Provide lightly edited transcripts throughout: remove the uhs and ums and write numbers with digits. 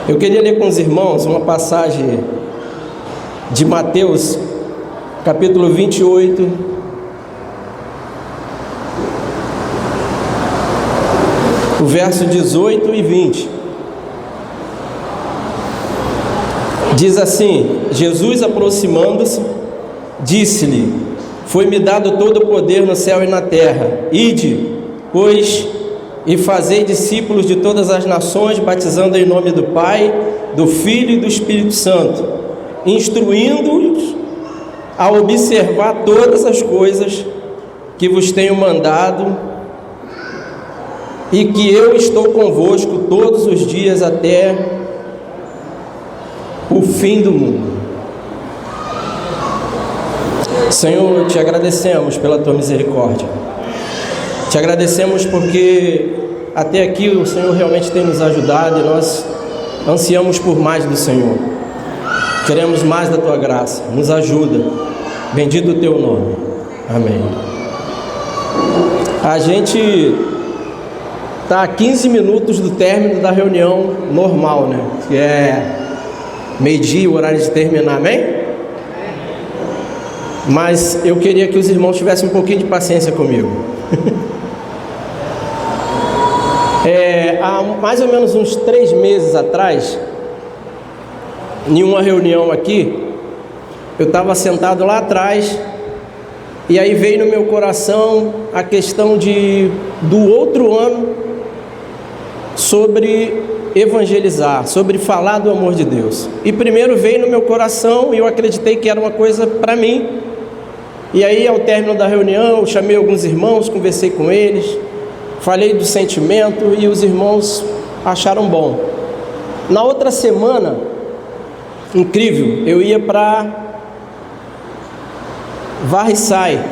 Eu queria ler com os irmãos uma passagem de Mateus, capítulo 28, o verso 18 e 20. Diz assim: Jesus, aproximando-se, disse-lhe: Foi-me dado todo o poder no céu e na terra. Ide, pois, e fazei discípulos de todas as nações, batizando em nome do Pai, do Filho e do Espírito Santo, instruindo-os a observar todas as coisas que vos tenho mandado, e que eu estou convosco todos os dias até o fim do mundo. Senhor, te agradecemos pela tua misericórdia. Te agradecemos porque até aqui o Senhor realmente tem nos ajudado e nós ansiamos por mais do Senhor. Queremos mais da tua graça. Nos ajuda. Bendito o teu nome. Amém. A gente está a 15 minutos do término da reunião normal, né? Que é meio-dia, o horário de terminar, amém? Mas eu queria que os irmãos tivessem um pouquinho de paciência comigo. Há mais ou menos uns 3 meses atrás, em uma reunião aqui, eu estava sentado lá atrás, e aí veio no meu coração a questão do outro ano, sobre evangelizar, sobre falar do amor de Deus. E primeiro veio no meu coração, e eu acreditei que era uma coisa para mim. E aí, ao término da reunião, eu chamei alguns irmãos, conversei com eles, falei do sentimento, e os irmãos acharam bom. Na outra semana, incrível, eu ia para Varriçai,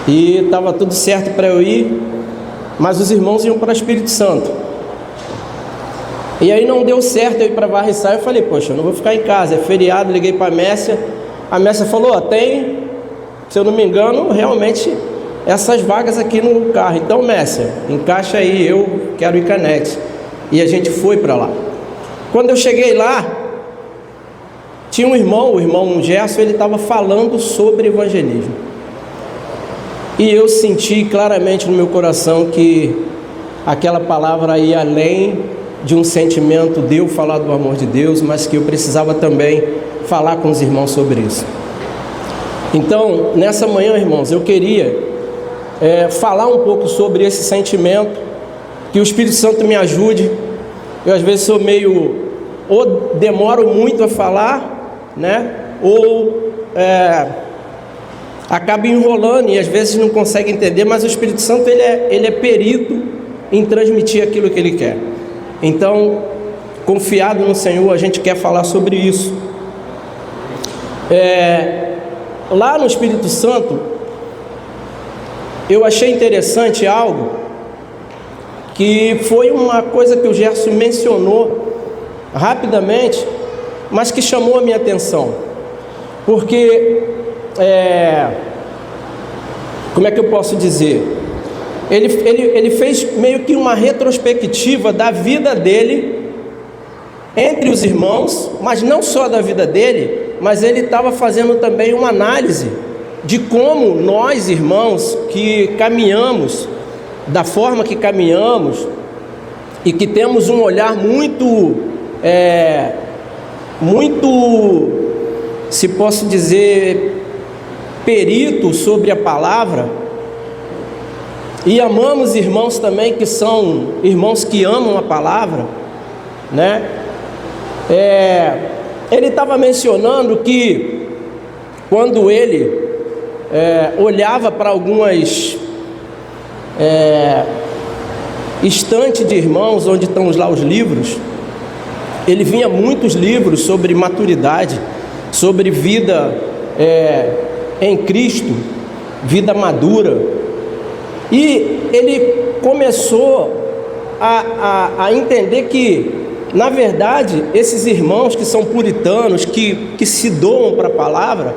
e estava tudo certo para eu ir, mas os irmãos iam para Espírito Santo. E aí não deu certo eu ir para Varriçai. Eu falei, poxa, eu não vou ficar em casa, é feriado. Liguei para a Messia. A Messia falou, tem, se eu não me engano, realmente essas vagas aqui no carro. Então, Messia, encaixa aí, eu quero ir Canex. E a gente foi para lá. Quando eu cheguei lá, tinha um irmão, o irmão Gerson, ele estava falando sobre evangelismo. E eu senti claramente no meu coração que aquela palavra ia além de um sentimento de eu falar do amor de Deus, mas que eu precisava também falar com os irmãos sobre isso. Então, nessa manhã, irmãos, eu queria falar um pouco sobre esse sentimento, que o Espírito Santo me ajude. Eu às vezes sou ou demoro muito a falar, né? Ou acaba enrolando e às vezes não consegue entender, mas o Espírito Santo ele é perito em transmitir aquilo que ele quer. Então, confiado no Senhor, a gente quer falar sobre isso. Lá no Espírito Santo, eu achei interessante algo que foi uma coisa que o Gerson mencionou rapidamente, mas que chamou a minha atenção. Porque, como é que eu posso dizer? Ele fez meio que uma retrospectiva da vida dele entre os irmãos, mas não só da vida dele, mas ele estava fazendo também uma análise de como nós, irmãos, que caminhamos da forma que caminhamos e que temos um olhar muito, se posso dizer, perito sobre a palavra, e amamos irmãos também que são irmãos que amam a palavra, né? Ele estava mencionando que quando ele olhava para algumas estantes de irmãos onde estão lá os livros, ele vinha muitos livros sobre maturidade, sobre vida em Cristo, vida madura. E ele começou a entender que, na verdade, esses irmãos que são puritanos, que se doam para a palavra,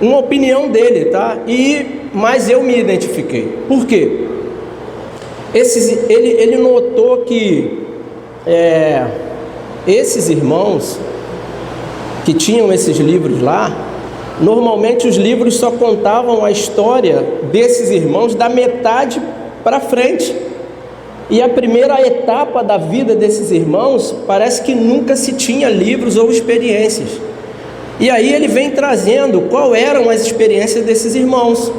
uma opinião dele, tá? Mas eu me identifiquei. Por quê? Ele notou que esses irmãos que tinham esses livros lá, normalmente os livros só contavam a história desses irmãos da metade para frente. E a primeira etapa da vida desses irmãos, parece que nunca se tinha livros ou experiências. E aí ele vem trazendo qual eram as experiências desses irmãos.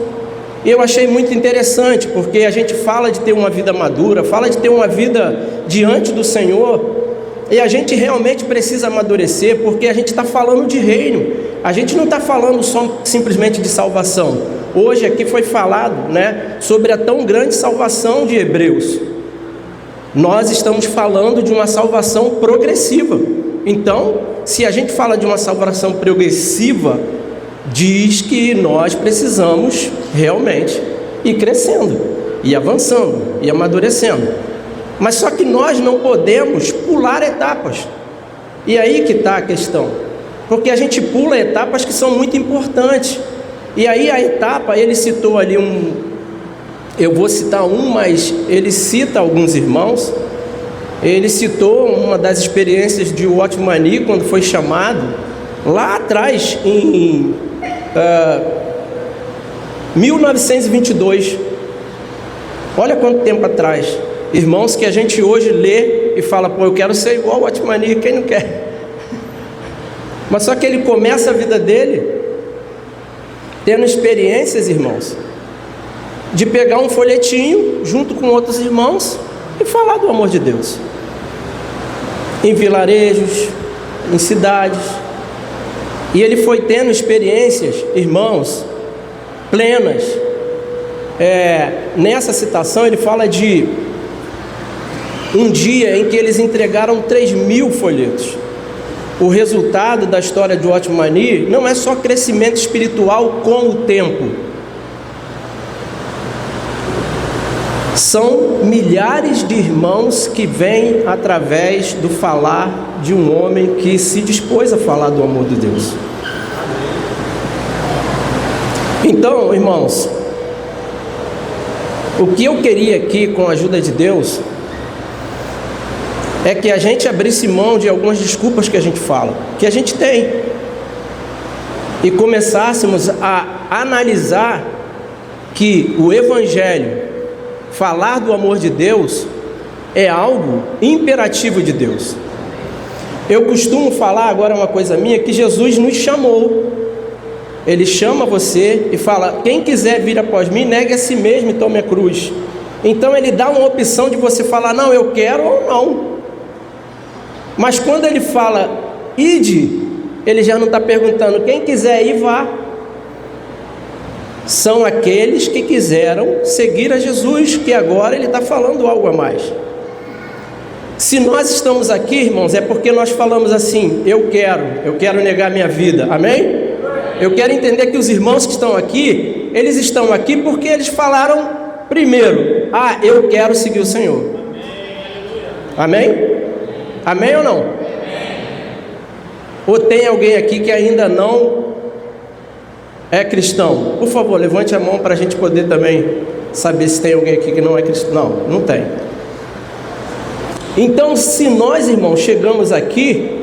E eu achei muito interessante, porque a gente fala de ter uma vida madura, fala de ter uma vida diante do Senhor, e a gente realmente precisa amadurecer, porque a gente está falando de reino, a gente não está falando só simplesmente de salvação. Hoje aqui foi falado, sobre a tão grande salvação de Hebreus. Nós estamos falando de uma salvação progressiva. Então, se a gente fala de uma salvação progressiva, diz que nós precisamos realmente ir crescendo, ir avançando, ir amadurecendo. Mas só que nós não podemos pular etapas. E aí que está a questão. Porque a gente pula etapas que são muito importantes. E aí a etapa, ele citou ali eu vou citar mas ele cita alguns irmãos. Ele citou uma das experiências de Watchmani, quando foi chamado, lá atrás, em 1922. Olha quanto tempo atrás. Irmãos que a gente hoje lê e fala, eu quero ser igual ao Watchmani, quem não quer? Mas só que ele começa a vida dele tendo experiências, irmãos, de pegar um folhetinho junto com outros irmãos e falar do amor de Deus, em vilarejos, em cidades. E ele foi tendo experiências, irmãos, plenas. Nessa citação ele fala de um dia em que eles entregaram 3.000 folhetos. O resultado da história de Watchmani não é só crescimento espiritual com o tempo. São milhares de irmãos que vêm através do falar de um homem que se dispôs a falar do amor de Deus. Então, irmãos, o que eu queria aqui, com a ajuda de Deus, é que a gente abrisse mão de algumas desculpas que a gente fala, que a gente tem, e começássemos a analisar que o Evangelho, falar do amor de Deus, é algo imperativo de Deus. Eu costumo falar, agora uma coisa minha, que Jesus nos chamou. Ele chama você e fala, quem quiser vir após mim, negue a si mesmo e tome a cruz. Então ele dá uma opção de você falar, não, eu quero ou não. Mas quando ele fala, ide, ele já não está perguntando, quem quiser ir, vá. São aqueles que quiseram seguir a Jesus, que agora ele está falando algo a mais. Se nós estamos aqui, irmãos, é porque nós falamos assim, eu quero negar minha vida, amém? Eu quero entender que os irmãos que estão aqui, eles estão aqui porque eles falaram primeiro, eu quero seguir o Senhor. Amém? Amém ou não? Ou tem alguém aqui que ainda não é cristão? Por favor, levante a mão para a gente poder também saber se tem alguém aqui que não é cristão. Não tem. Então, se nós, irmãos, chegamos aqui,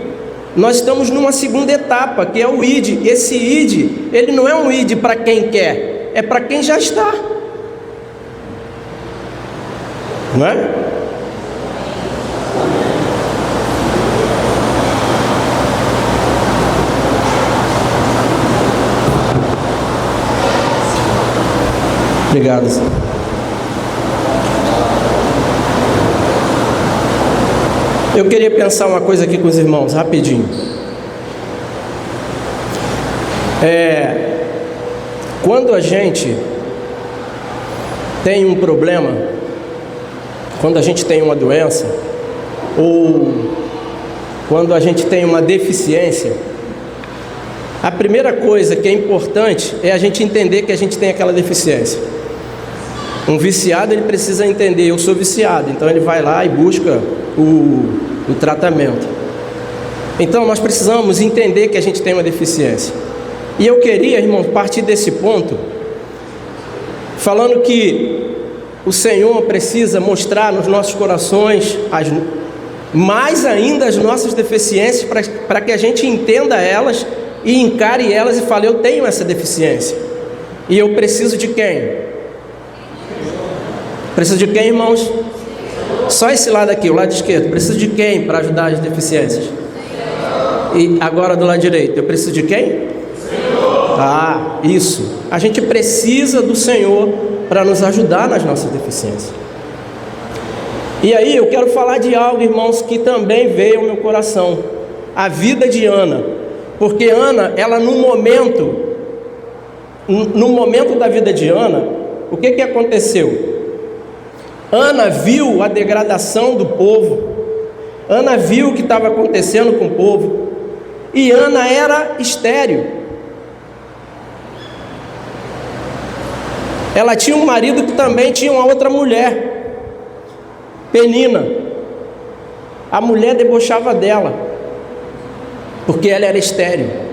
nós estamos numa segunda etapa, que é o ID. Esse ID, ele não é um ID para quem quer, é para quem já está. Não é? Obrigado. Eu queria pensar uma coisa aqui com os irmãos, rapidinho. Quando a gente tem um problema, quando a gente tem uma doença, ou quando a gente tem uma deficiência, a primeira coisa que é importante é a gente entender que a gente tem aquela deficiência. Um viciado, ele precisa entender, eu sou viciado, então ele vai lá e busca o tratamento. Então nós precisamos entender que a gente tem uma deficiência. E eu queria, irmão, partir desse ponto, falando que o Senhor precisa mostrar nos nossos corações mais ainda as nossas deficiências, para que a gente entenda elas e encare elas e fale: eu tenho essa deficiência e eu preciso de quem? Preciso de quem, irmãos? Só esse lado aqui, o lado esquerdo. Preciso de quem para ajudar as deficiências? E agora do lado direito, eu preciso de quem? Ah, isso. A gente precisa do Senhor para nos ajudar nas nossas deficiências. E aí eu quero falar de algo, irmãos, que também veio ao meu coração: a vida de Ana. Porque Ana, ela no momento da vida de Ana, o que aconteceu? Ana viu a degradação do povo, Ana viu o que estava acontecendo com o povo, e Ana era estéril. Ela tinha um marido que também tinha uma outra mulher, Penina. A mulher debochava dela, porque ela era estéril.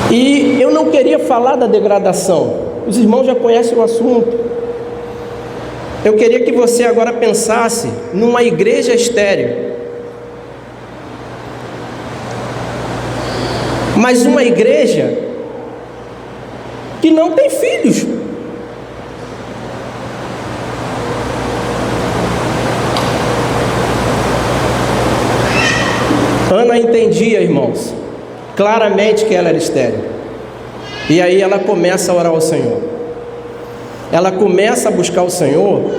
E eu não queria falar da degradação, os irmãos já conhecem o assunto. Eu queria que você agora pensasse numa igreja estéril, mas uma igreja que não tem filhos. Ana entendia, irmãos, claramente que ela era estéril. E aí ela começa a orar ao Senhor. Ela começa a buscar o Senhor.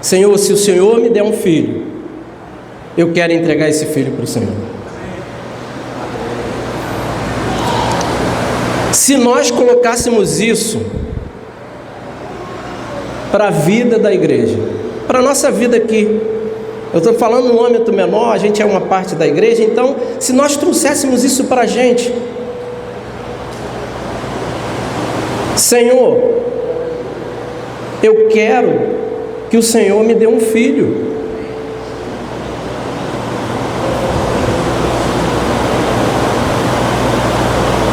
Senhor, se o Senhor me der um filho, eu quero entregar esse filho para o Senhor. Se nós colocássemos isso para a vida da igreja, para a nossa vida aqui, eu estou falando no âmbito menor, a gente é uma parte da igreja, então se nós trouxéssemos isso para a gente: Senhor, eu quero que o Senhor me dê um filho.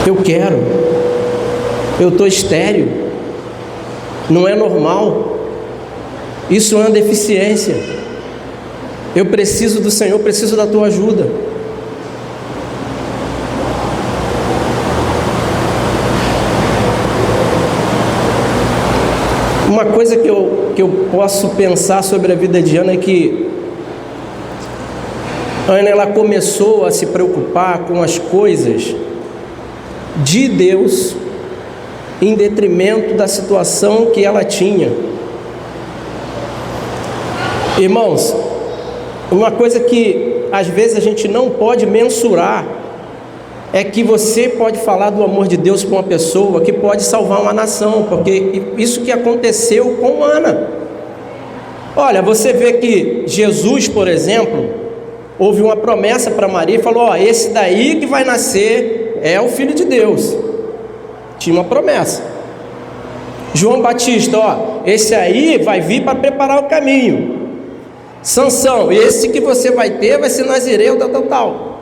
Eu quero. Eu estou estéril. Não é normal. Isso é uma deficiência. Eu preciso do Senhor, preciso da tua ajuda. Uma coisa que eu posso pensar sobre a vida de Ana é que Ana, ela começou a se preocupar com as coisas de Deus em detrimento da situação que ela tinha. Irmãos, uma coisa que às vezes a gente não pode mensurar é que você pode falar do amor de Deus para uma pessoa que pode salvar uma nação, porque isso que aconteceu com Ana. Olha, você vê que Jesus, por exemplo, houve uma promessa para Maria e falou: ó, esse daí que vai nascer é o Filho de Deus. Tinha uma promessa. João Batista, ó, esse aí vai vir para preparar o caminho. Sansão, esse que você vai ter vai ser nazireu, tal.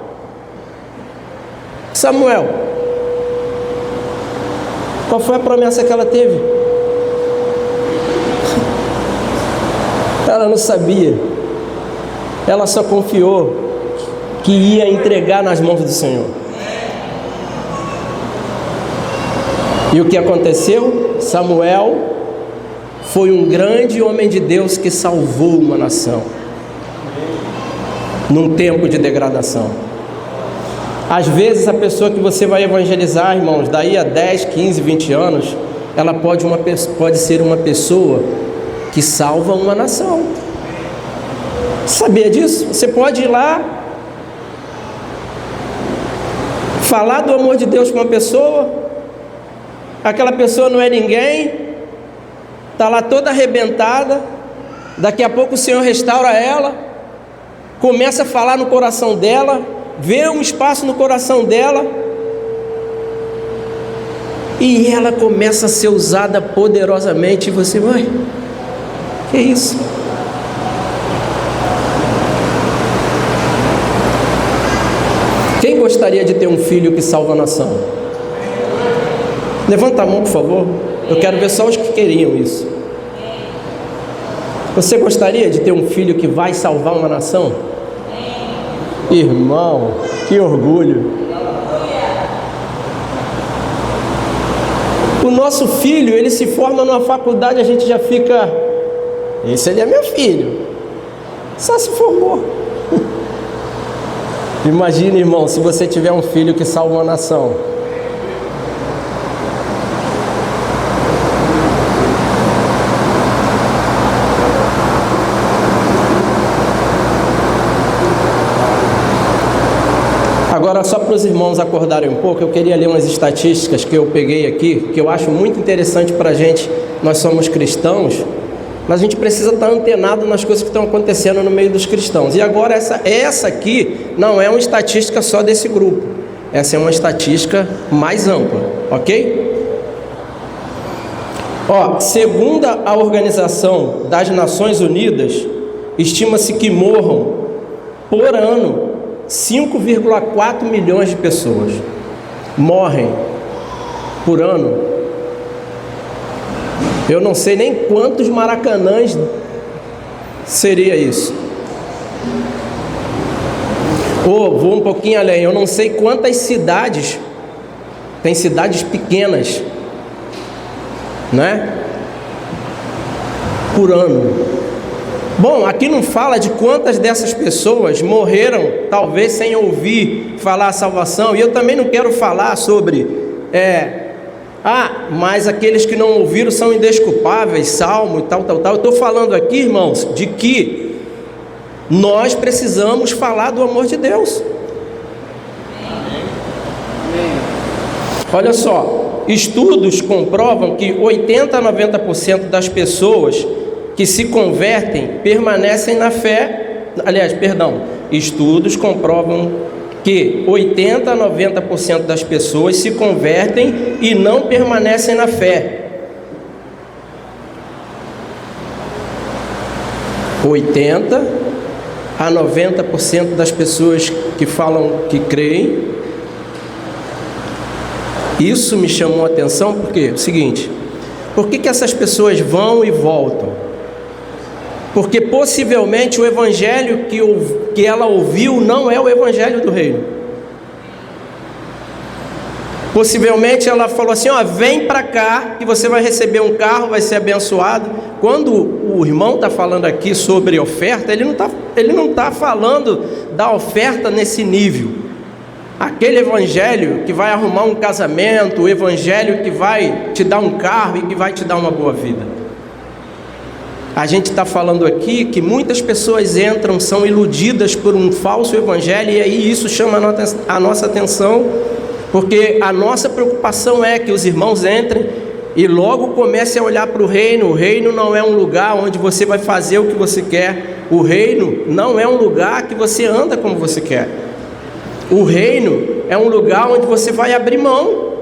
Samuel, qual foi a promessa que ela teve? Ela não sabia. Ela só confiou que ia entregar nas mãos do Senhor. E o que aconteceu? Samuel foi um grande homem de Deus que salvou uma nação num tempo de degradação. Às vezes a pessoa que você vai evangelizar, irmãos, daí a 10, 15, 20 anos, ela pode ser uma pessoa que salva uma nação. Sabia disso? Você pode ir lá, falar do amor de Deus com uma pessoa, aquela pessoa não é ninguém, está lá toda arrebentada, daqui a pouco o Senhor restaura ela, começa a falar no coração dela, vê um espaço no coração dela, e ela começa a ser usada poderosamente, e você, mãe, que isso? Quem gostaria de ter um filho que salva a nação? Levanta a mão, por favor. Eu quero ver só os que queriam isso. Você gostaria de ter um filho que vai salvar uma nação? Irmão, que orgulho! O nosso filho, ele se forma numa faculdade, a gente já fica... Esse ali é meu filho. Só se formou. Imagina, irmão, se você tiver um filho que salva uma nação. Agora, só para os irmãos acordarem um pouco, eu queria ler umas estatísticas que eu peguei aqui, que eu acho muito interessante para a gente. Nós somos cristãos, mas a gente precisa estar antenado nas coisas que estão acontecendo no meio dos cristãos. E agora, essa aqui não é uma estatística só desse grupo. Essa é uma estatística mais ampla, ok? Segundo a Organização das Nações Unidas, estima-se que morram por ano 5,4 milhões de pessoas. Morrem por ano. Eu não sei nem quantos Maracanãs seria isso. Vou um pouquinho além. Eu não sei quantas cidades. Tem cidades pequenas, né? Por ano. Bom, aqui não fala de quantas dessas pessoas morreram, talvez sem ouvir falar a salvação. E eu também não quero falar sobre mas aqueles que não ouviram são indesculpáveis, salmo e tal. Eu estou falando aqui, irmãos, de que nós precisamos falar do amor de Deus. Olha só, estudos comprovam que 80 a 90% das pessoas que se convertem permanecem na fé. Estudos comprovam que 80 a 90% das pessoas se convertem e não permanecem na fé. 80 a 90% das pessoas que falam que creem. Isso me chamou a atenção porque, o seguinte, por que essas pessoas vão e voltam? Porque possivelmente o evangelho que ela ouviu não é o evangelho do reino. Possivelmente ela falou assim: vem para cá que você vai receber um carro, vai ser abençoado. Quando o irmão está falando aqui sobre oferta, ele não está falando da oferta nesse nível. Aquele evangelho que vai arrumar um casamento, o evangelho que vai te dar um carro e que vai te dar uma boa vida. A gente está falando aqui que muitas pessoas entram, são iludidas por um falso evangelho, e aí isso chama a nossa atenção, porque a nossa preocupação é que os irmãos entrem e logo comecem a olhar para o reino. O reino não é um lugar onde você vai fazer o que você quer. O reino não é um lugar que você anda como você quer. O reino é um lugar onde você vai abrir mão.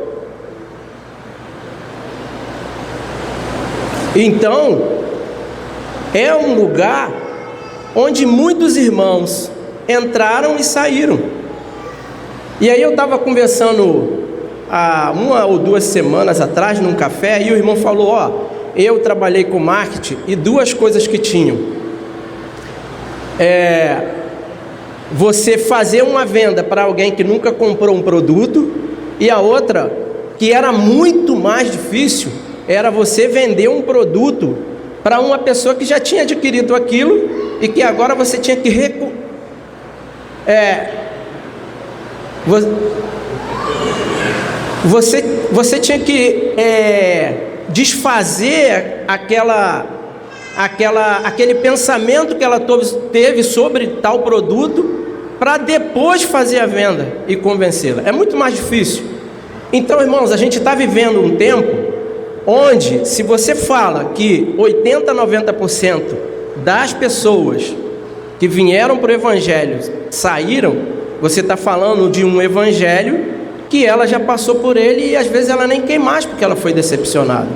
Então, é um lugar onde muitos irmãos entraram e saíram. E aí eu estava conversando há 1 ou 2 semanas atrás num café, e o irmão falou: eu trabalhei com marketing e 2 coisas que tinham. Você fazer uma venda para alguém que nunca comprou um produto, e a outra, que era muito mais difícil, era você vender um produto para uma pessoa que já tinha adquirido aquilo e que agora você tinha que você tinha que desfazer aquele pensamento que ela teve sobre tal produto, para depois fazer a venda e convencê-la. É muito mais difícil. Então, irmãos, a gente está vivendo um tempo onde, se você fala que 80 a 90% das pessoas que vieram para o evangelho saíram, você está falando de um evangelho que ela já passou por ele, e às vezes ela nem quer mais porque ela foi decepcionada.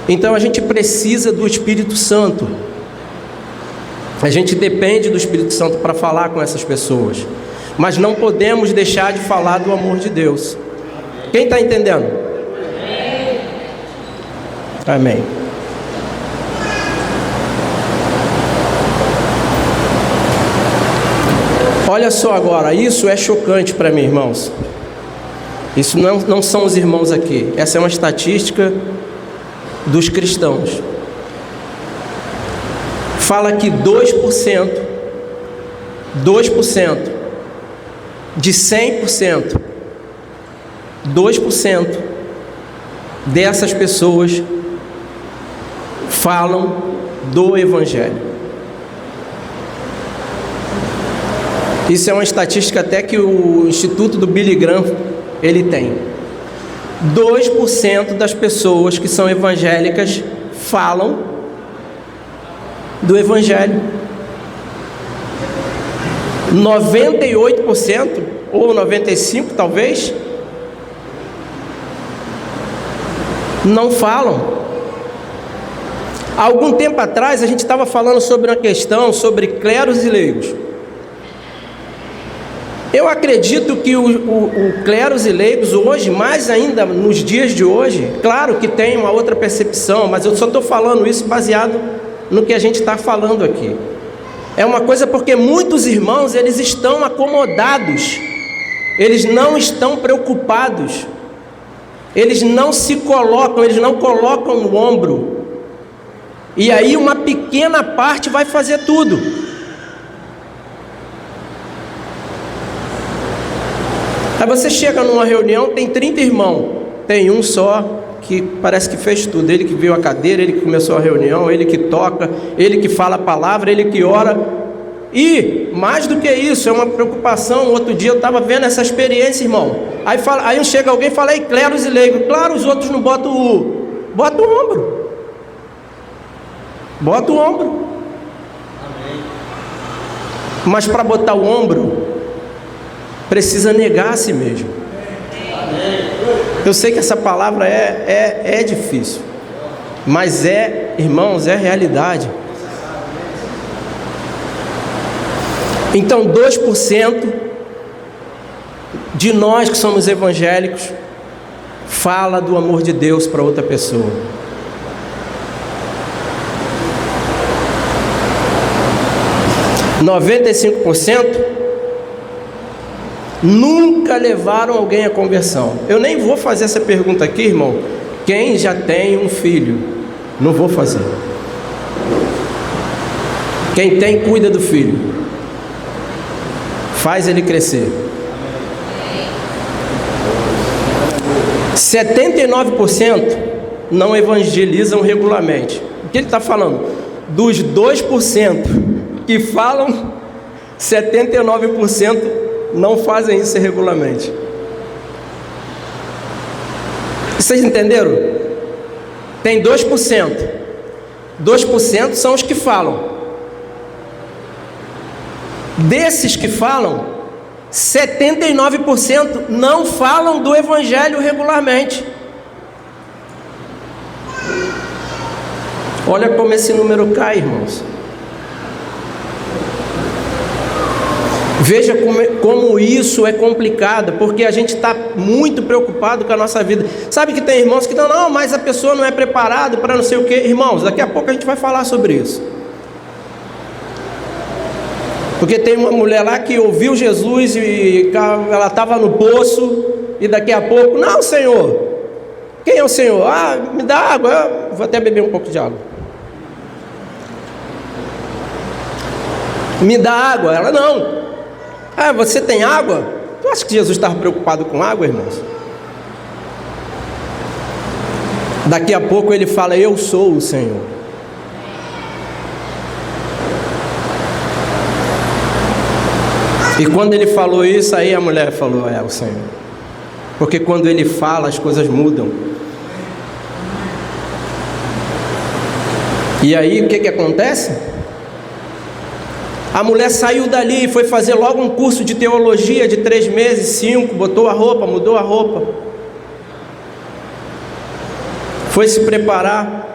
Então a gente precisa do Espírito Santo. A gente depende do Espírito Santo para falar com essas pessoas, mas não podemos deixar de falar do amor de Deus. Quem está entendendo? Amém. Olha só agora, isso é chocante para mim, irmãos. Isso não são os irmãos aqui. Essa é uma estatística dos cristãos. Fala que 2% de 100%, 2% dessas pessoas falam do Evangelho. Isso é uma estatística até que o Instituto do Billy Graham ele tem. 2% das pessoas que são evangélicas falam do Evangelho. 98% ou 95% talvez não falam. Há algum tempo atrás a gente estava falando sobre uma questão sobre cleros e leigos. Eu acredito que o cleros e leigos hoje, mais ainda nos dias de hoje, claro que tem uma outra percepção, mas eu só estou falando isso baseado no que a gente está falando aqui. É uma coisa porque muitos irmãos, eles estão acomodados, eles não estão preocupados, eles não se colocam, eles não colocam no ombro, e aí uma pequena parte vai fazer tudo. Aí você chega numa reunião, tem 30 irmãos, tem um só que parece que fez tudo. Ele que viu a cadeira, ele que começou a reunião, ele que toca, ele que fala a palavra, ele que ora. E mais do que isso, é uma preocupação. Outro dia eu estava vendo essa experiência, irmão. Aí chega alguém e fala, aí cleros e leigos. Claro, os outros não botam bota o ombro. Bota o ombro. Amém. Mas para botar o ombro, precisa negar a si mesmo. Eu sei que essa palavra é difícil, mas irmãos, é realidade. Então 2% de nós que somos evangélicos fala do amor de Deus para outra pessoa. %95% nunca levaram alguém à conversão. Eu nem vou fazer essa pergunta aqui, irmão. Quem já tem um filho? Não vou fazer. Quem tem, cuida do filho. Faz ele crescer. 79% não evangelizam regularmente. O que ele está falando? Dos 2% que falam, 79% não fazem isso regularmente. Vocês entenderam? Tem 2%. 2% são os que falam. Desses que falam, 79% não falam do Evangelho regularmente. Olha como esse número cai, irmãos. Veja como isso é complicado, porque a gente está muito preocupado com a nossa vida. Sabe que tem irmãos que dizem, não, mas a pessoa não é preparada para não sei o quê. Irmãos, daqui a pouco a gente vai falar sobre isso. Porque tem uma mulher lá que ouviu Jesus e ela estava no poço, e daqui a pouco, não, Senhor, quem é o Senhor? Ah, me dá água, eu vou até beber um pouco de água. Me dá água? Ela, não. Ah, você tem água? Tu acha que Jesus estava preocupado com água, irmãos? Daqui a pouco ele fala, eu sou o Senhor. E quando ele falou isso, aí a mulher falou, é o Senhor. Porque quando ele fala, as coisas mudam. E aí o que acontece? A mulher saiu dali e foi fazer logo um curso de teologia de 3 meses, 5, botou a roupa, mudou a roupa. Foi se preparar.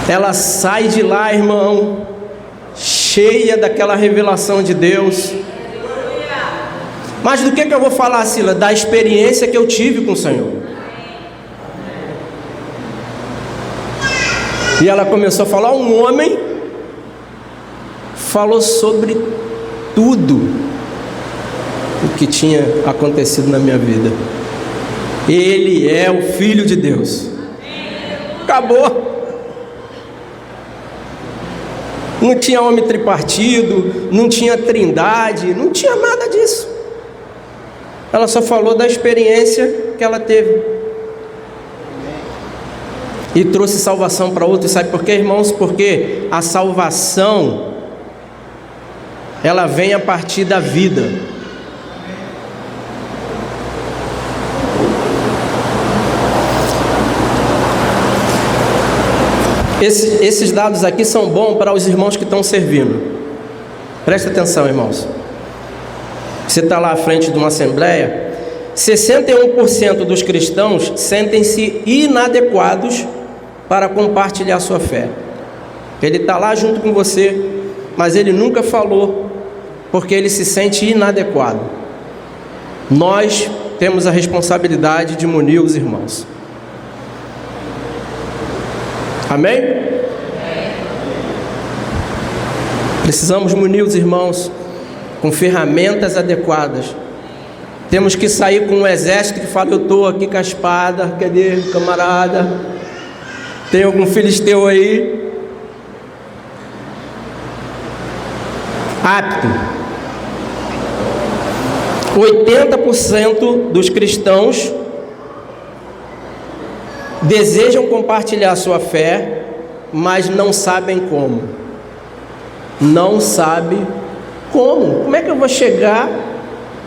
Ela sai de lá, irmão, cheia daquela revelação de Deus. Mas do que eu vou falar, Sila? Da experiência que eu tive com o Senhor. E ela começou a falar, um homem falou sobre tudo o que tinha acontecido na minha vida. Ele é o Filho de Deus. Acabou. Não tinha homem tripartido, não tinha trindade, não tinha nada disso. Ela só falou da experiência que ela teve. E trouxe salvação para outros. Sabe por quê, irmãos? Porque a salvação, ela vem a partir da vida. Esses dados aqui são bons para os irmãos que estão servindo. Presta atenção, irmãos. Você está lá à frente de uma assembleia, 61% dos cristãos sentem-se inadequados para compartilhar sua fé. Ele está lá junto com você, mas ele nunca falou, porque ele se sente inadequado. Nós temos a responsabilidade de munir os irmãos. Amém? Precisamos munir os irmãos com ferramentas adequadas. Temos que sair com um exército que fala, eu estou aqui com a espada, cadê, camarada? Tem algum filisteu aí? Apto. 80% dos cristãos desejam compartilhar sua fé, mas não sabem como. Não sabe como. Como é que eu vou chegar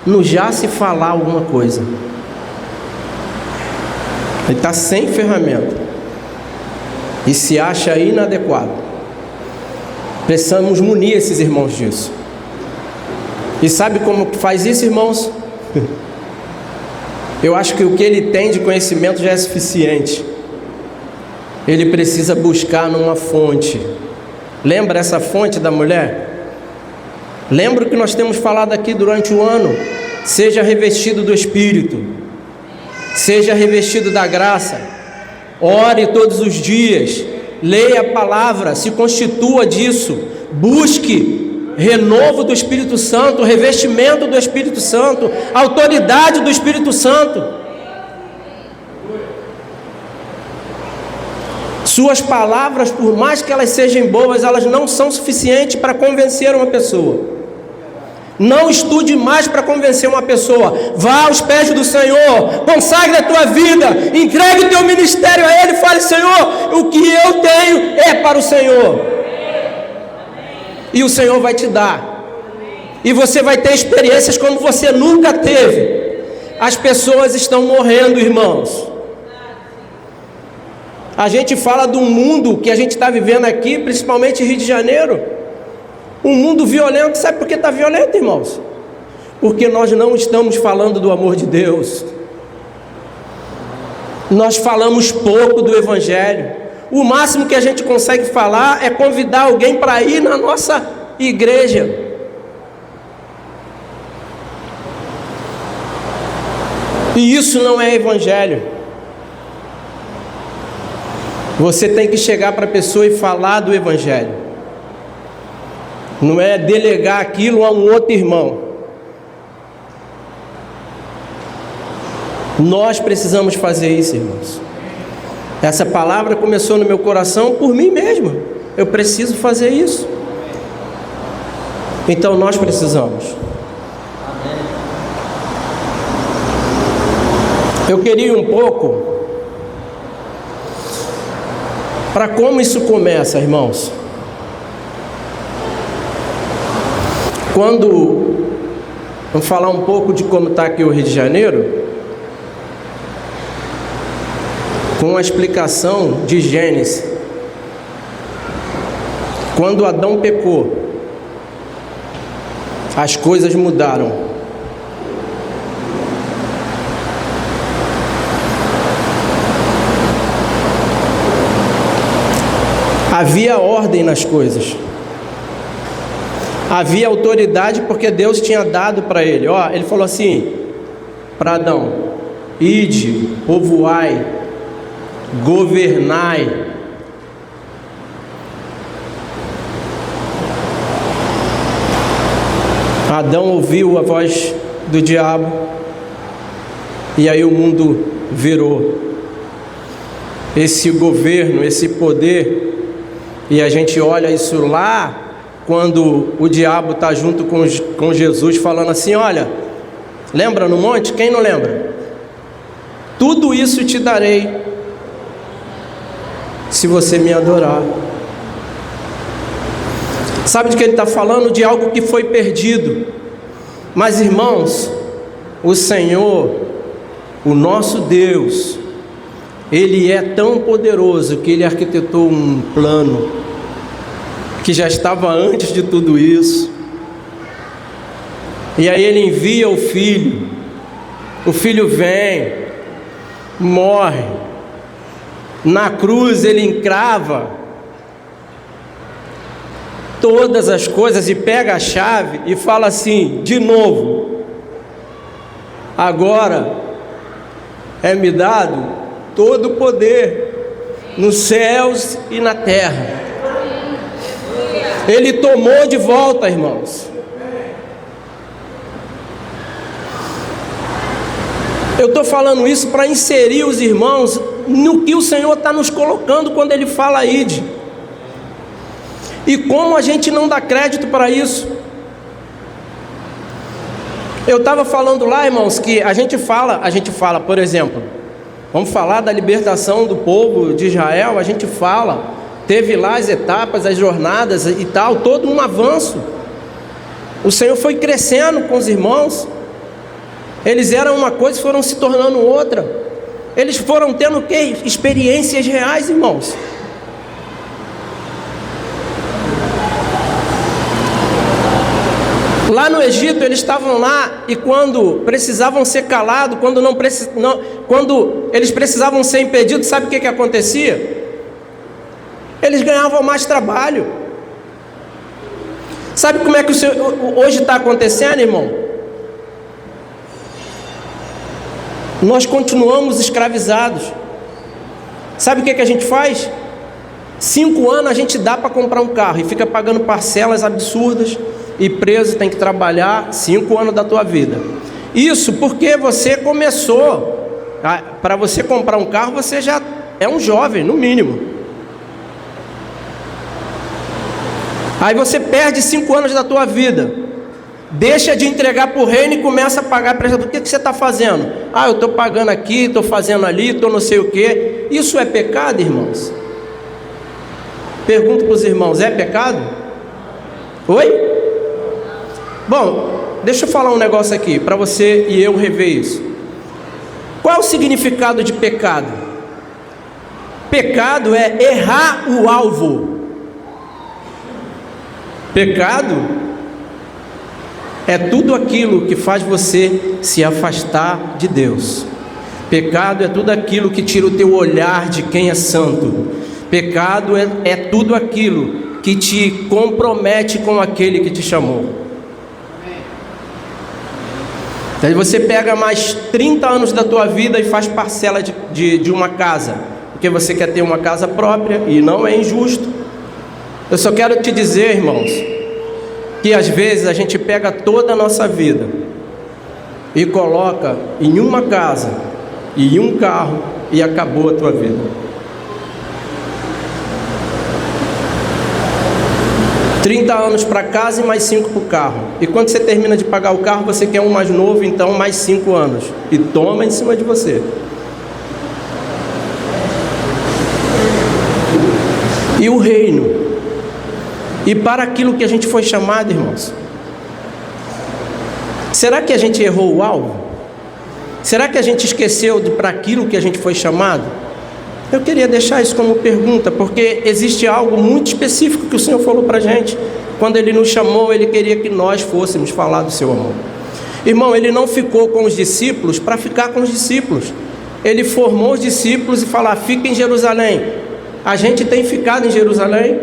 no já se falar alguma coisa? Ele está sem ferramenta e se acha inadequado. Precisamos munir esses irmãos disso. E sabe como que faz isso, irmãos? Eu acho que o que ele tem de conhecimento já é suficiente. Ele precisa buscar numa fonte. Lembra essa fonte da mulher? Lembra o que nós temos falado aqui durante o ano? Seja revestido do Espírito, seja revestido da graça, ore todos os dias, leia a palavra, se constitua disso, busque renovo do Espírito Santo, revestimento do Espírito Santo, autoridade do Espírito Santo. Suas palavras, por mais que elas sejam boas, elas não são suficientes para convencer uma pessoa. Não estude mais para convencer uma pessoa. Vá aos pés do Senhor, consagre a tua vida, entregue o teu ministério a Ele, fale, Senhor, o que eu tenho é para o Senhor. E o Senhor vai te dar. E você vai ter experiências como você nunca teve. As pessoas estão morrendo, irmãos. A gente fala do mundo que a gente está vivendo aqui, principalmente em Rio de Janeiro. Um mundo violento. Sabe por que está violento, irmãos? Porque nós não estamos falando do amor de Deus. Nós falamos pouco do Evangelho. O máximo que a gente consegue falar é convidar alguém para ir na nossa igreja. E isso não é Evangelho. Você tem que chegar para a pessoa e falar do Evangelho. Não é delegar aquilo a um outro irmão. Nós precisamos fazer isso, irmãos. Essa palavra começou no meu coração por mim mesmo. Eu preciso fazer isso. Então nós precisamos. Eu queria um pouco para como isso começa, irmãos. Vamos falar um pouco de como está aqui o Rio de Janeiro, com a explicação de Gênesis. Quando Adão pecou, as coisas mudaram. Havia ordem nas coisas. Havia autoridade porque Deus tinha dado para ele. Ele falou assim para Adão: ide, povoai, governai. Adão ouviu a voz do diabo e aí o mundo virou. Esse governo, esse poder, e a gente olha isso lá quando o diabo está junto com Jesus falando assim: olha, lembra no monte? Quem não lembra? Tudo isso te darei se você me adorar. Sabe de que ele está falando? De algo que foi perdido. Mas irmãos, o Senhor, o nosso Deus, Ele é tão poderoso que Ele arquitetou um plano que já estava antes de tudo isso. E aí Ele envia o Filho vem, morre, na cruz Ele encrava todas as coisas e pega a chave e fala assim, de novo: agora é-me dado todo o poder nos céus e na terra. Ele tomou de volta, irmãos. Eu estou falando isso para inserir os irmãos no que o Senhor está nos colocando quando Ele fala ide. E como a gente não dá crédito para isso. Eu estava falando lá, irmãos, que a gente fala, por exemplo, vamos falar da libertação do povo de Israel, a gente fala, teve lá as etapas, as jornadas e tal, todo um avanço. O Senhor foi crescendo com os irmãos, eles eram uma coisa e foram se tornando outra, eles foram tendo o quê? Experiências reais, irmãos. Lá no Egito eles estavam lá e quando precisavam ser calados, quando eles precisavam ser impedidos, sabe o que acontecia? Eles ganhavam mais trabalho. Sabe como é que hoje está acontecendo, irmão? Nós continuamos escravizados. Sabe o que a gente faz? 5 anos a gente dá para comprar um carro e fica pagando parcelas absurdas. E preso, tem que trabalhar 5 anos da tua vida. Isso porque você começou. Para você comprar um carro, você já é um jovem, no mínimo. Aí você perde 5 anos da tua vida, deixa de entregar para o reino e começa a pagar prestador. O que você está fazendo? Eu estou pagando aqui, estou fazendo ali, estou não sei o que. Isso é pecado, irmãos? Pergunto para os irmãos, é pecado? Oi? Bom, deixa eu falar um negócio aqui, para você e eu rever isso. Qual é o significado de pecado? Pecado é errar o alvo. Pecado é tudo aquilo que faz você se afastar de Deus. Pecado é tudo aquilo que tira o teu olhar de quem é santo. Pecado é tudo aquilo que te compromete com aquele que te chamou. Aí você pega mais 30 anos da tua vida e faz parcela de uma casa, porque você quer ter uma casa própria, e não é injusto. Eu só quero te dizer, irmãos, que às vezes a gente pega toda a nossa vida e coloca em uma casa e em um carro e acabou a tua vida. 30 anos para casa e mais 5 para o carro. E quando você termina de pagar o carro, você quer um mais novo, então mais 5 anos. E toma em cima de você. E o reino. E para aquilo que a gente foi chamado, irmãos. Será que a gente errou o alvo? Será que a gente esqueceu para aquilo que a gente foi chamado? Eu queria deixar isso como pergunta, porque existe algo muito específico que o Senhor falou para a gente. Quando Ele nos chamou, Ele queria que nós fôssemos falar do seu amor. Irmão, Ele não ficou com os discípulos para ficar com os discípulos. Ele formou os discípulos e falou: fica em Jerusalém. A gente tem ficado em Jerusalém.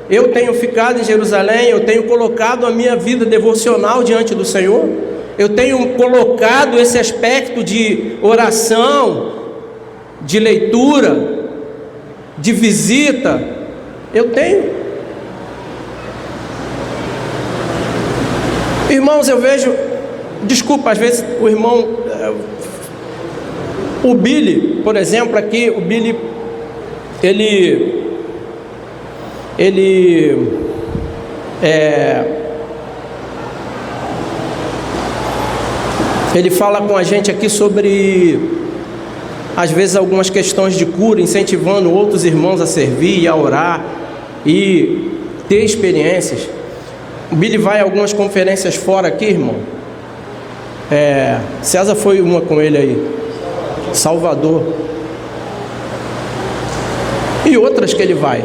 Eu tenho ficado em Jerusalém. Eu tenho colocado a minha vida devocional diante do Senhor. Eu tenho colocado esse aspecto de oração, de leitura, de visita. Eu tenho. Irmãos, eu vejo, desculpa, às vezes o irmão, o Billy, por exemplo, aqui, o Billy, ele fala com a gente aqui sobre, às vezes, algumas questões de cura, incentivando outros irmãos a servir e a orar e ter experiências. O Billy vai a algumas conferências fora aqui, irmão. César foi uma com ele aí, Salvador, e outras que ele vai.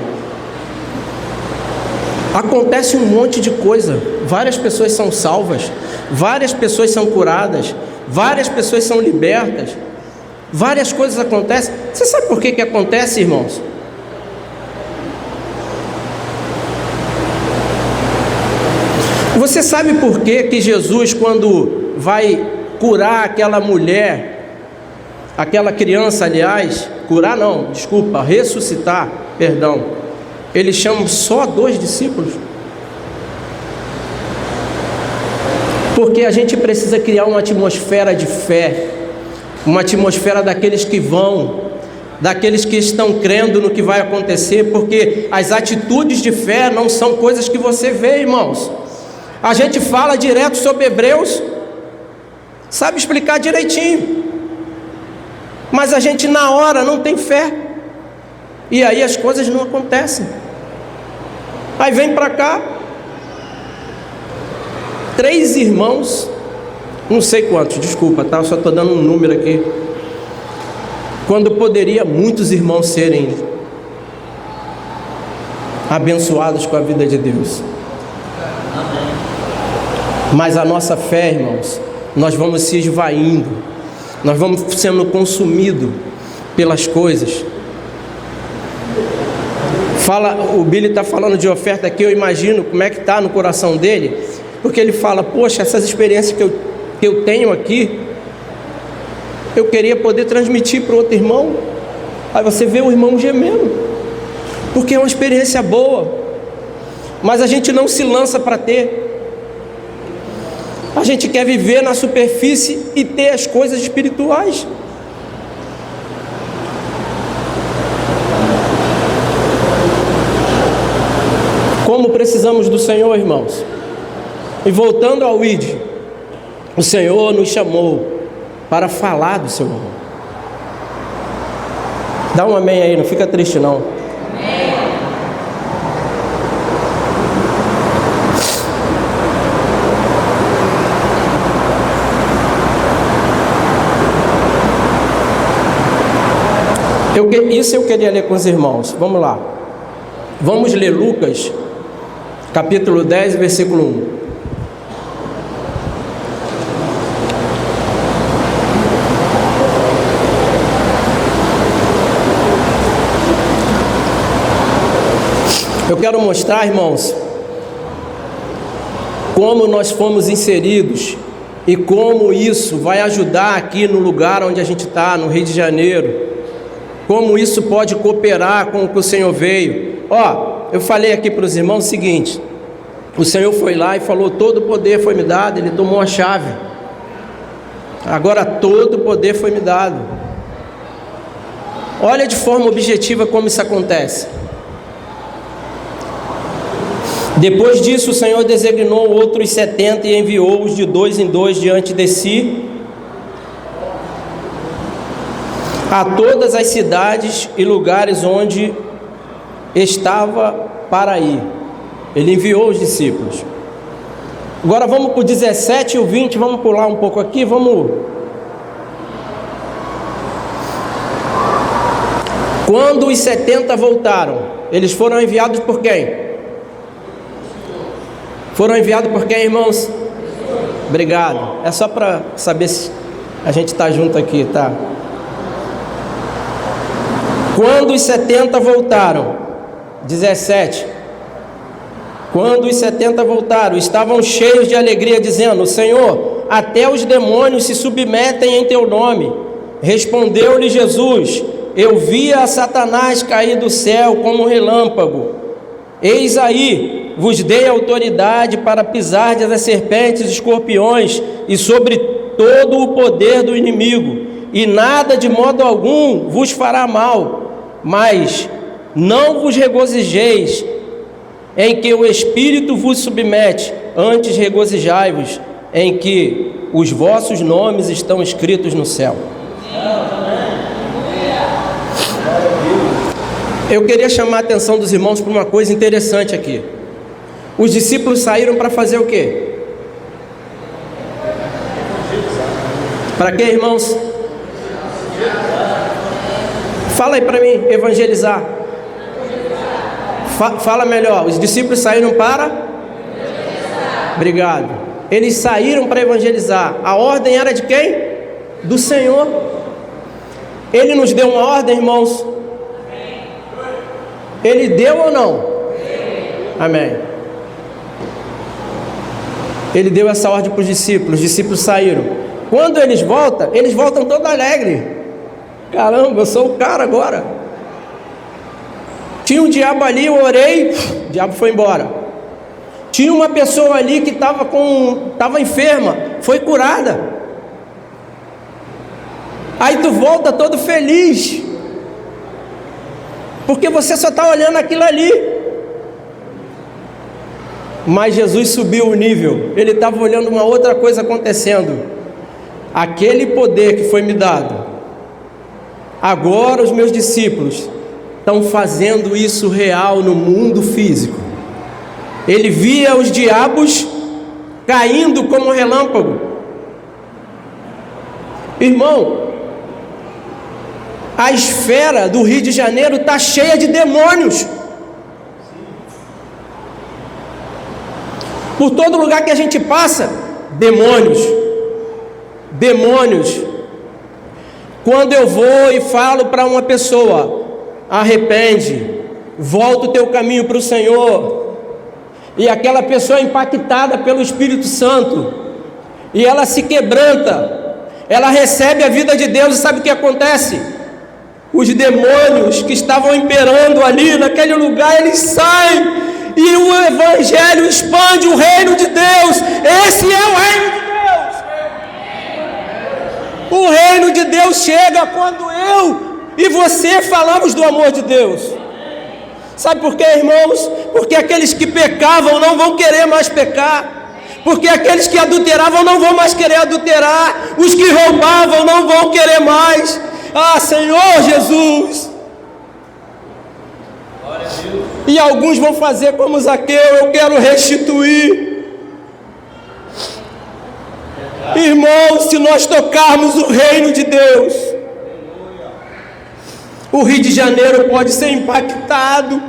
Acontece um monte de coisa, várias pessoas são salvas, várias pessoas são curadas, várias pessoas são libertas, várias coisas acontecem. Você sabe por que acontece, irmãos? Você sabe por que Jesus, quando vai curar aquela mulher, aquela criança, aliás, curar não, desculpa, ressuscitar, perdão, ele chama só 2 discípulos? Porque a gente precisa criar uma atmosfera de fé, uma atmosfera daqueles que vão, daqueles que estão crendo no que vai acontecer, porque as atitudes de fé não são coisas que você vê, irmãos. A gente fala direto sobre Hebreus, sabe explicar direitinho, mas a gente na hora não tem fé, e aí as coisas não acontecem. Aí vem para cá 3 irmãos, não sei quantos, desculpa, tá? Eu só estou dando um número aqui, quando poderia muitos irmãos serem abençoados com a vida de Deus. Mas a nossa fé, irmãos, nós vamos se esvaindo, nós vamos sendo consumidos pelas coisas. O Billy está falando de oferta aqui, eu imagino como é que está no coração dele, porque ele fala, poxa, essas experiências que eu tenho aqui, eu queria poder transmitir para o outro irmão. Aí você vê o irmão gemendo, porque é uma experiência boa, mas a gente não se lança para ter. A gente quer viver na superfície e ter as coisas espirituais. Como precisamos do Senhor, irmãos. E voltando ao ID, o Senhor nos chamou para falar do seu amor. Dá um amém aí, não fica triste não. Isso eu queria ler com os irmãos. Vamos lá. Vamos ler Lucas, capítulo 10, versículo 1. Eu quero mostrar, irmãos, como nós fomos inseridos e como isso vai ajudar aqui no lugar onde a gente está, no Rio de Janeiro. Como isso pode cooperar com o que o Senhor veio. Eu falei aqui para os irmãos o seguinte: o Senhor foi lá e falou, todo o poder foi me dado, Ele tomou a chave. Agora todo o poder foi me dado. Olha de forma objetiva como isso acontece. Depois disso o Senhor designou outros 70 e enviou-os de 2 em 2 diante de si, a todas as cidades e lugares onde estava para ir. Ele enviou os discípulos. Agora vamos para o 17 e o 20, vamos pular um pouco aqui, vamos. Quando os 70 voltaram, eles foram enviados por quem? Foram enviados por quem, irmãos? Obrigado. É só para saber se a gente está junto aqui, tá? Quando os 70 voltaram, 17, quando os 70 voltaram, estavam cheios de alegria, dizendo, Senhor, até os demônios se submetem em teu nome. Respondeu-lhe Jesus, eu via a Satanás cair do céu como um relâmpago. Eis aí, vos dei autoridade para pisardes as serpentes e escorpiões e sobre todo o poder do inimigo, e nada de modo algum vos fará mal. Mas não vos regozijeis em que o Espírito vos submete, antes regozijai-vos em que os vossos nomes estão escritos no céu. Eu queria chamar a atenção dos irmãos para uma coisa interessante aqui. Os discípulos saíram para fazer o quê? Para quê, irmãos? Fala aí para mim, evangelizar. Fala melhor. Os discípulos saíram para? Obrigado. Eles saíram para evangelizar. A ordem era de quem? Do Senhor. Ele nos deu uma ordem, irmãos. Ele deu ou não? Amém. Ele deu essa ordem para os discípulos saíram. Quando eles voltam todo alegre. Caramba, eu sou o cara agora. Tinha um diabo ali, eu orei, o diabo foi embora. Tinha uma pessoa ali que estava enferma, foi curada. Aí tu volta todo feliz, porque você só está olhando aquilo ali. Mas Jesus subiu o nível, ele estava olhando uma outra coisa acontecendo. Aquele poder que foi me dado, agora os meus discípulos estão fazendo isso real no mundo físico. Ele via os diabos caindo como relâmpago. Irmão, a esfera do Rio de Janeiro está cheia de demônios. Por todo lugar que a gente passa, demônios. Quando eu vou e falo para uma pessoa, arrepende, volta o teu caminho para o Senhor, e aquela pessoa é impactada pelo Espírito Santo, e ela se quebranta, ela recebe a vida de Deus, e sabe o que acontece? Os demônios que estavam imperando ali naquele lugar, eles saem, e o Evangelho expande o reino de Deus. Esse é o reino de Deus. O reino de Deus chega quando eu e você falamos do amor de Deus. Sabe por quê, irmãos? Porque aqueles que pecavam não vão querer mais pecar, porque aqueles que adulteravam não vão mais querer adulterar, os que roubavam não vão querer mais. Ah, Senhor Jesus! E alguns vão fazer como Zaqueu: eu quero restituir. Irmãos, se nós tocarmos o reino de Deus, o Rio de Janeiro pode ser impactado.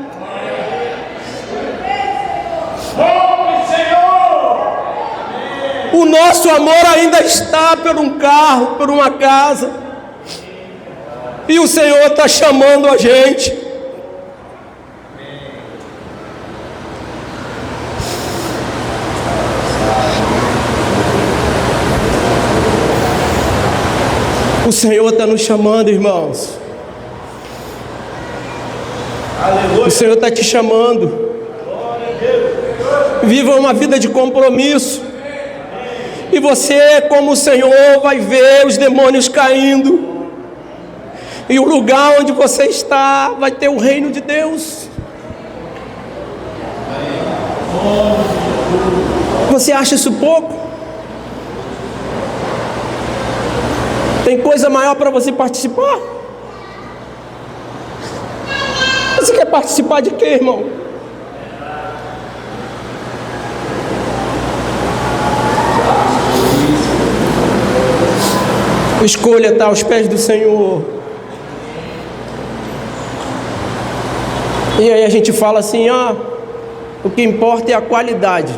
O nosso amor ainda está por um carro, por uma casa, e o Senhor está chamando a gente. O Senhor está nos chamando, irmãos. Aleluia. O Senhor está te chamando. Viva uma vida de compromisso. E você, como o Senhor, vai ver os demônios caindo. E o lugar onde você está vai ter o reino de Deus. Você acha isso pouco? Tem coisa maior para você participar? Você quer participar de quê, irmão? Escolha estar aos pés do Senhor. E aí a gente fala assim: o que importa é a qualidade.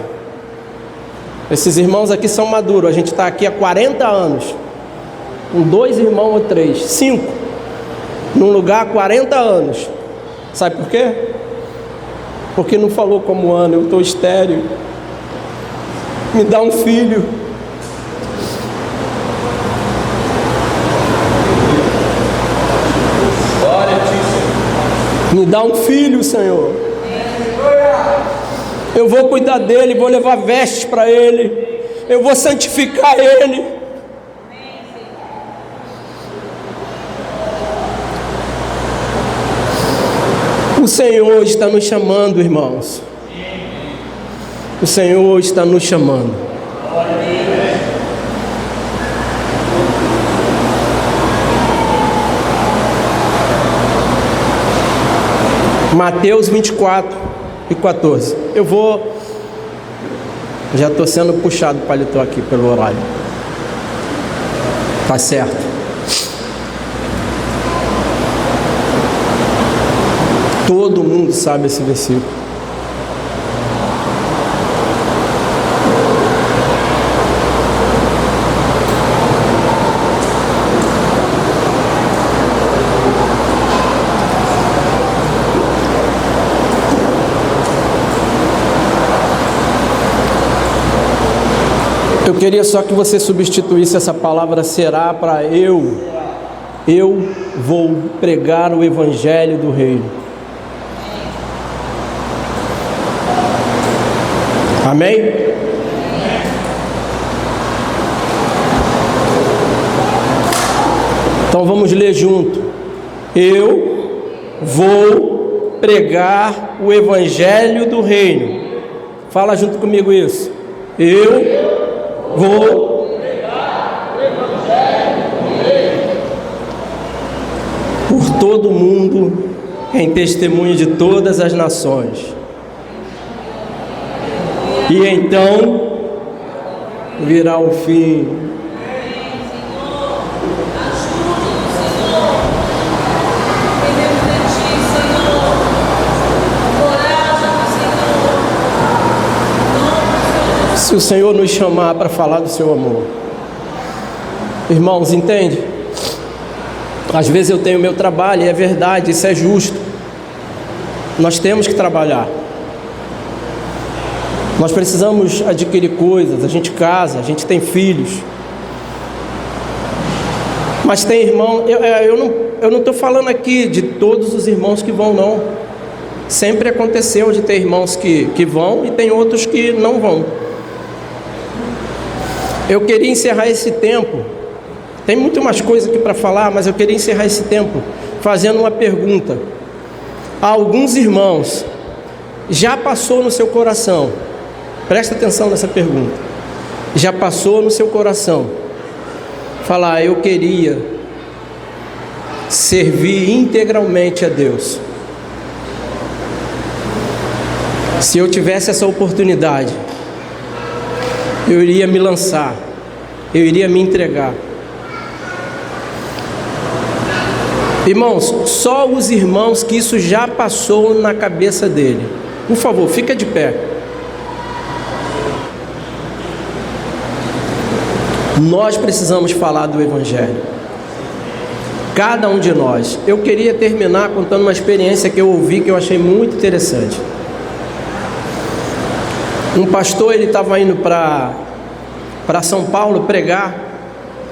Esses irmãos aqui são maduros. A gente está aqui há 40 anos. Com 2 irmãos ou 3, 5, num lugar há 40 anos. Sabe por quê? Porque não falou como Ana: eu estou estéril, me dá um filho. Me dá um filho, Senhor. Eu vou cuidar dele, vou levar vestes para ele, eu vou santificar ele. O Senhor está nos chamando, irmãos. O Senhor está nos chamando. Mateus 24:14. Já estou sendo puxado o paletó aqui pelo horário. Tá certo. Todo mundo sabe esse versículo. Eu queria só que você substituísse essa palavra será para eu vou pregar o evangelho do reino. Amém? Então vamos ler junto. Eu vou pregar o evangelho do reino. Fala junto comigo isso. Eu vou pregar o evangelho do reino por todo o mundo, em testemunho de todas as nações. E então virá o fim. Se o Senhor nos chamar para falar do seu amor, irmãos, entende? Às vezes eu tenho meu trabalho, e é verdade, isso é justo. Nós temos que trabalhar. Nós precisamos adquirir coisas, a gente casa, a gente tem filhos. Mas tem irmão, eu não estou falando aqui de todos os irmãos que vão, não. Sempre aconteceu de ter irmãos que vão e tem outros que não vão. Eu queria encerrar esse tempo, tem muito mais coisa aqui para falar, mas eu queria encerrar esse tempo fazendo uma pergunta. A alguns irmãos, já passou no seu coração, presta atenção nessa pergunta, já passou no seu coração, falar, eu queria servir integralmente a Deus. Se eu tivesse essa oportunidade, eu iria me lançar, eu iria me entregar. Irmãos, só os irmãos que isso já passou na cabeça dele. Por favor, fica de pé. Nós precisamos falar do Evangelho. Cada um de nós. Eu queria terminar contando uma experiência que eu ouvi, que eu achei muito interessante. Um pastor, ele estava indo para São Paulo pregar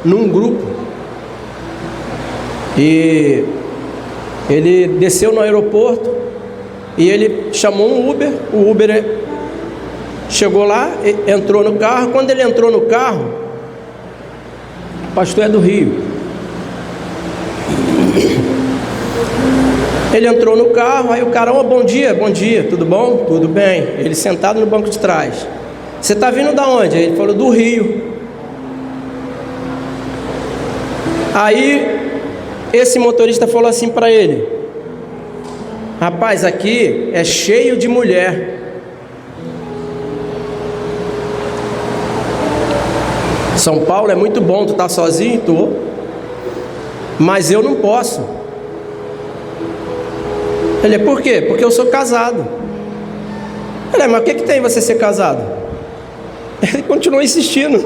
num grupo. E ele desceu no aeroporto e ele chamou um Uber. O Uber chegou lá, entrou no carro. Quando ele entrou no carro, o pastor é do Rio. Ele entrou no carro, aí o cara, bom dia, tudo bom? Tudo bem. Ele sentado no banco de trás. Você está vindo da onde? Ele falou, do Rio. Aí esse motorista falou assim para ele, rapaz, aqui é cheio de mulher. São Paulo é muito bom, tu tá sozinho? Tô. Mas eu não posso. Ele, por quê? Porque eu sou casado. Ele, mas o que tem você ser casado? Ele continuou insistindo.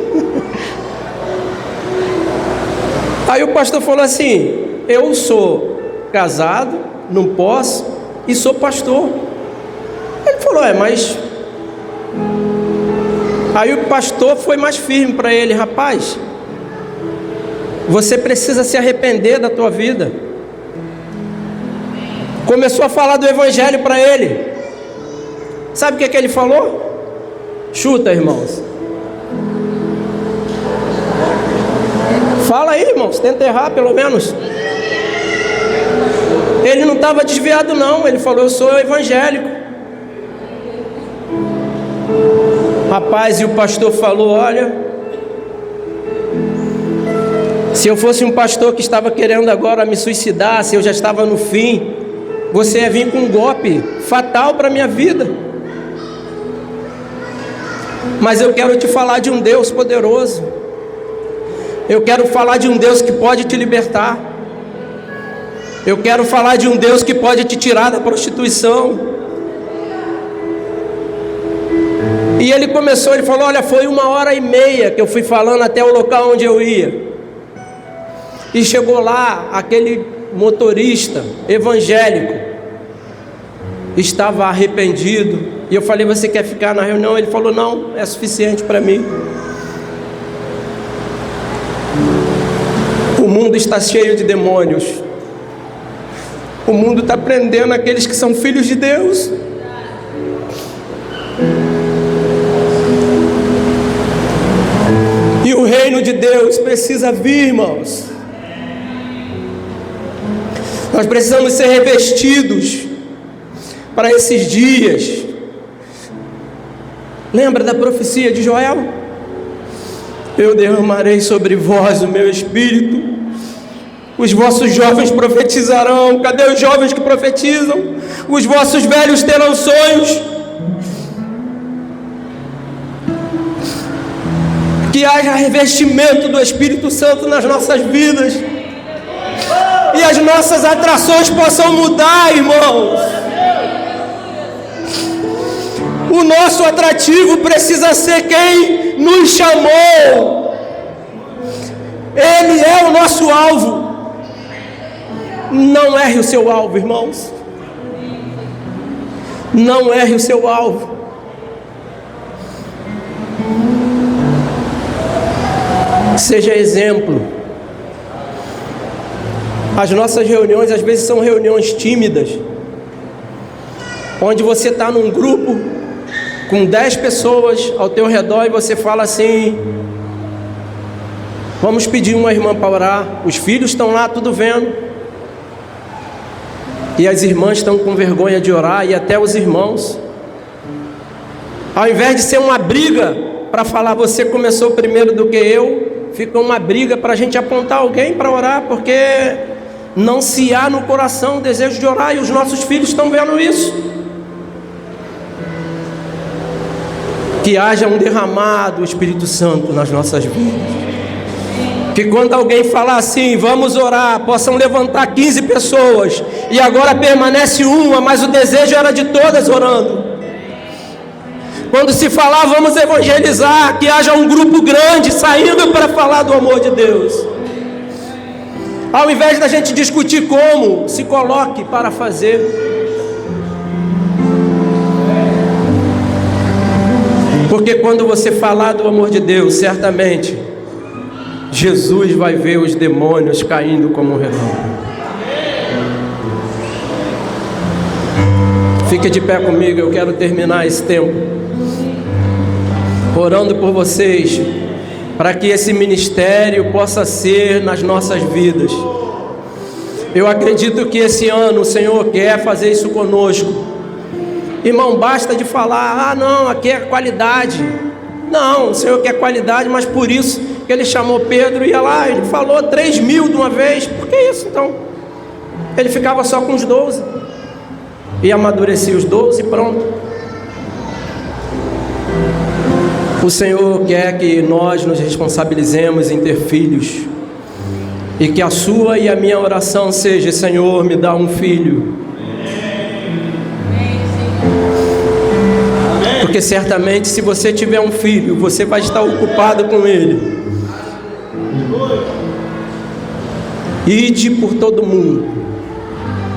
Aí o pastor falou assim, eu sou casado, não posso, e sou pastor. Ele falou, mas... Aí o pastor foi mais firme para ele, rapaz, você precisa se arrepender da tua vida. Começou a falar do Evangelho para ele. Sabe o que ele falou? Chuta, irmãos. Fala aí, irmãos, tenta errar pelo menos. Ele não estava desviado não, ele falou: eu sou evangélico. Rapaz, e o pastor falou: olha, se eu fosse um pastor que estava querendo agora me suicidar, se eu já estava no fim, você ia vir com um golpe fatal para a minha vida. Mas eu quero te falar de um Deus poderoso. Eu quero falar de um Deus que pode te libertar. Eu quero falar de um Deus que pode te tirar da prostituição. E ele começou, ele falou: olha, foi 1h30 que eu fui falando até o local onde eu ia. E chegou lá, aquele motorista evangélico estava arrependido. E eu falei: você quer ficar na reunião? Ele falou: não, é suficiente para mim. O mundo está cheio de demônios. O mundo está prendendo aqueles que são filhos de Deus. E o reino de Deus precisa vir, irmãos. Nós precisamos ser revestidos para esses dias. Lembra da profecia de Joel? Eu derramarei sobre vós o meu espírito. Os vossos jovens profetizarão. Cadê os jovens que profetizam? Os vossos velhos terão sonhos. Que haja revestimento do Espírito Santo nas nossas vidas. E as nossas atrações possam mudar, irmãos. O nosso atrativo precisa ser quem nos chamou. Ele é o nosso alvo. Não erre o seu alvo, irmãos. Não erre o seu alvo. Seja exemplo. As nossas reuniões às vezes são reuniões tímidas, onde você está num grupo com 10 pessoas ao teu redor e você fala assim: vamos pedir uma irmã para orar. Os filhos estão lá tudo vendo, e as irmãs estão com vergonha de orar, e até os irmãos. Ao invés de ser uma briga para falar você começou primeiro do que eu, fica uma briga para a gente apontar alguém para orar, porque não se há no coração o desejo de orar, e os nossos filhos estão vendo isso. Que haja um derramado do Espírito Santo nas nossas vidas. Que quando alguém falar assim, vamos orar, possam levantar 15 pessoas, e agora permanece uma, mas o desejo era de todas orando. Quando se falar, vamos evangelizar, que haja um grupo grande saindo para falar do amor de Deus. Ao invés da gente discutir como, se coloque para fazer. Porque quando você falar do amor de Deus, certamente Jesus vai ver os demônios caindo como um relâmpago. Fique de pé comigo, eu quero terminar esse tempo orando por vocês, para que esse ministério possa ser nas nossas vidas. Eu acredito que esse ano o Senhor quer fazer isso conosco. Irmão, basta de falar: ah não, aqui é qualidade. Não, o Senhor quer qualidade, mas por isso que Ele chamou Pedro, ia lá, Ele falou 3.000 de uma vez. Por que isso então? Ele ficava só com os 12 e amadurecia os 12 e pronto. O Senhor quer que nós nos responsabilizemos em ter filhos, e que a sua e a minha oração seja: Senhor, me dá um filho. Porque certamente se você tiver um filho, você vai estar ocupado com ele. Ide por todo mundo,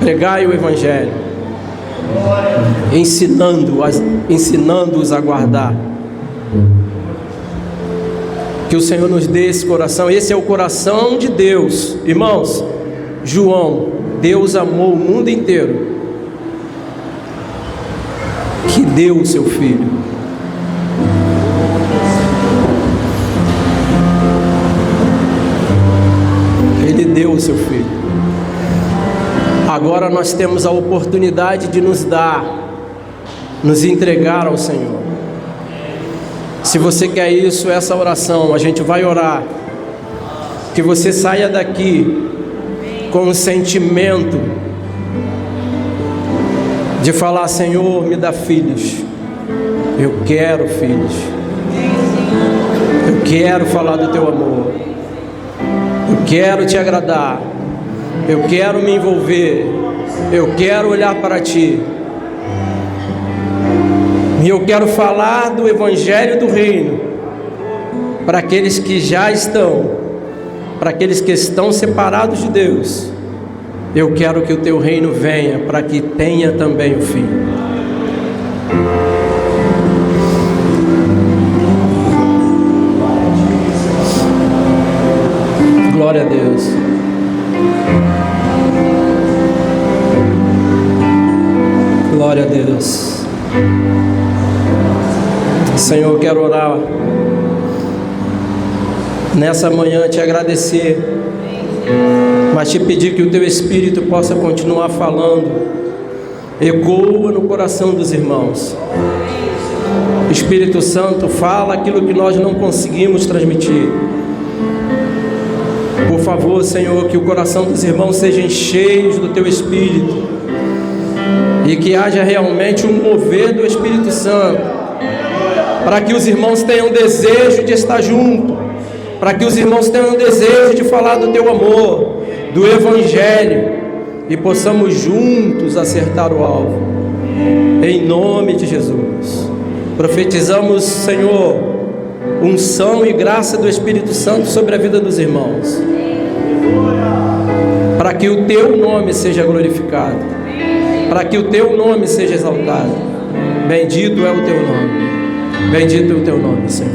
pregai o Evangelho, ensinando-os a guardar. Que o Senhor nos dê esse coração. Esse é o coração de Deus. Irmãos, João, Deus amou o mundo inteiro. que deu o seu Filho. Ele deu o seu Filho. Agora nós temos a oportunidade de nos entregar ao Senhor. Se você quer isso, essa oração, a gente vai orar. Que você saia daqui com o sentimento de falar: Senhor, me dá filhos. Eu quero filhos. Eu quero falar do teu amor. Eu quero te agradar. Eu quero me envolver. Eu quero olhar para ti. E eu quero falar do Evangelho do Reino para aqueles que já estão, para aqueles que estão separados de Deus. Eu quero que o teu reino venha para que tenha também o fim. Glória a Deus. Glória a Deus. Senhor, eu quero orar nessa manhã, te agradecer, mas te pedir que o teu Espírito possa continuar falando. Ecoa no coração dos irmãos. Espírito Santo, fala aquilo que nós não conseguimos transmitir. Por favor, Senhor, que o coração dos irmãos sejam cheios do teu Espírito e que haja realmente um mover do Espírito Santo, para que os irmãos tenham desejo de estar junto, para que os irmãos tenham desejo de falar do teu amor, do Evangelho, e possamos juntos acertar o alvo, em nome de Jesus. Profetizamos, Senhor, unção e graça do Espírito Santo sobre a vida dos irmãos, para que o teu nome seja glorificado, para que o teu nome seja exaltado. Bendito é o teu nome, bendito é o teu nome, Senhor.